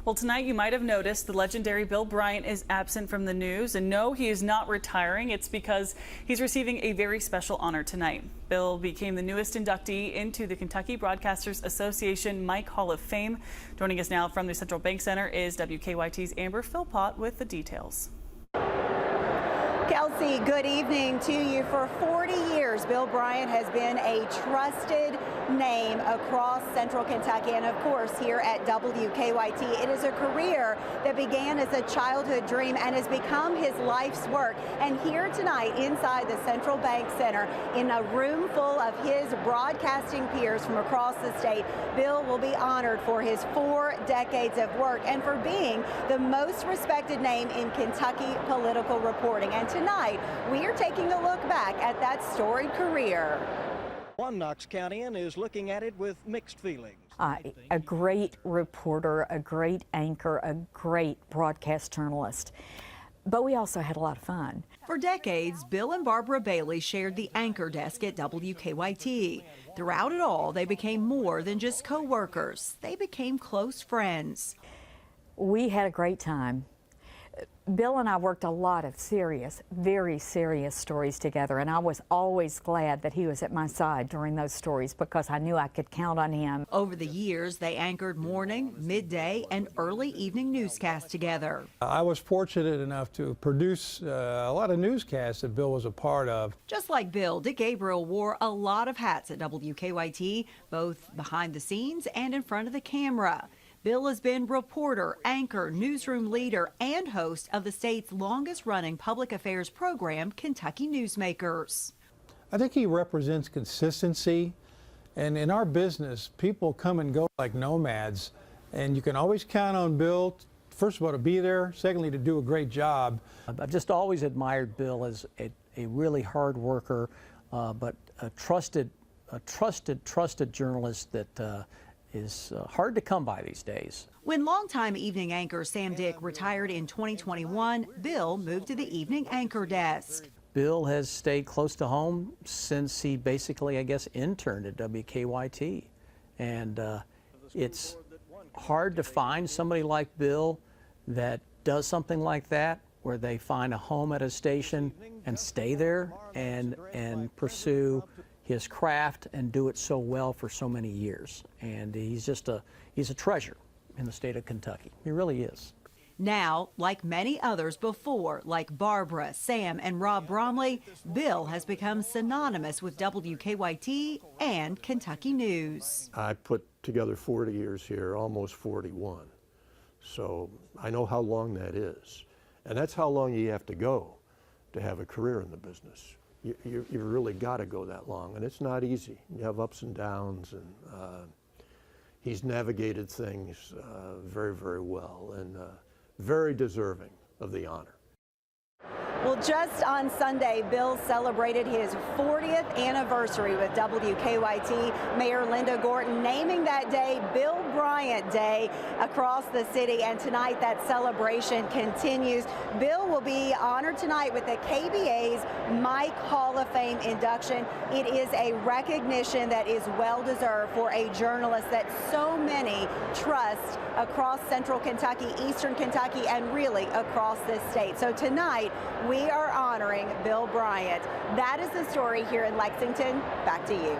Well, tonight you might have noticed the legendary Bill Bryant is absent from the news. And no, he is not retiring. It's because he's receiving a very special honor tonight. Bill became the newest inductee into the Kentucky Broadcasters Association Mike Hall of Fame. Joining us now from the Central Bank Center is WKYT's Amber Philpott with the details. Kelsey, good evening to you. For 40 years, Bill Bryant has been a trusted name across Central Kentucky and, of course, here at WKYT. It is a career that began as a childhood dream and has become his life's work. And here tonight, inside the Central Bank Center, in a room full of his broadcasting peers from across the state, Bill will be honored for his 4 decades of work and for being the most respected name in Kentucky political reporting. And tonight, we are taking a look back at that storied career. One Knox County-an is looking at it with mixed feelings. A great reporter, a great anchor, a great broadcast journalist. But we also had a lot of fun. For decades, Bill and Barbara Bailey shared the anchor desk at WKYT. Throughout it all, they became more than just co-workers. They became close friends. We had a great time. Bill and I worked a lot of serious, very serious stories together, and I was always glad that he was at my side during those stories because I knew I could count on him. Over the years, they anchored morning, midday, and early evening newscasts together. I was fortunate enough to produce a lot of newscasts that Bill was a part of. Just like Bill, Dick Gabriel wore a lot of hats at WKYT, both behind the scenes and in front of the camera. Bill has been reporter, anchor, newsroom leader, and host of the state's longest-running public affairs program, Kentucky Newsmakers. I think he represents consistency, and in our business, people come and go like nomads, and you can always count on Bill, first of all, to be there, secondly, to do a great job. I've just always admired Bill as a really hard worker, but a trusted journalist that is hard to come by these days. When longtime evening anchor Sam Dick retired in 2021, Bill moved to the evening anchor desk. Bill has stayed close to home since he basically, I guess, interned at WKYT. And it's hard to find somebody like Bill that does something like that, where they find a home at a station and stay there and pursue his craft and do it so well for so many years. And he's a treasure in the state of Kentucky. He really is. Now, like many others before, like Barbara, Sam, and Rob Bromley, Bill has become synonymous with WKYT and Kentucky news. I put together 40 years here, almost 41. So I know how long that is. And that's how long you have to go to have a career in the business. You really got to go that long, and it's not easy. You have ups and downs, and he's navigated things very, very well, and very deserving of the honor. Well, just on Sunday, Bill celebrated his 40th anniversary with WKYT. Mayor Linda Gorton naming that day Bill Bryant Day across the city, and tonight that celebration continues. Bill will be honored tonight with the KBA's Mike Hall of Fame induction. It is a recognition that is well-deserved for a journalist that so many trust across Central Kentucky, Eastern Kentucky, and really across this state. So tonight, we are honoring Bill Bryant. That is the story here in Lexington. Back to you.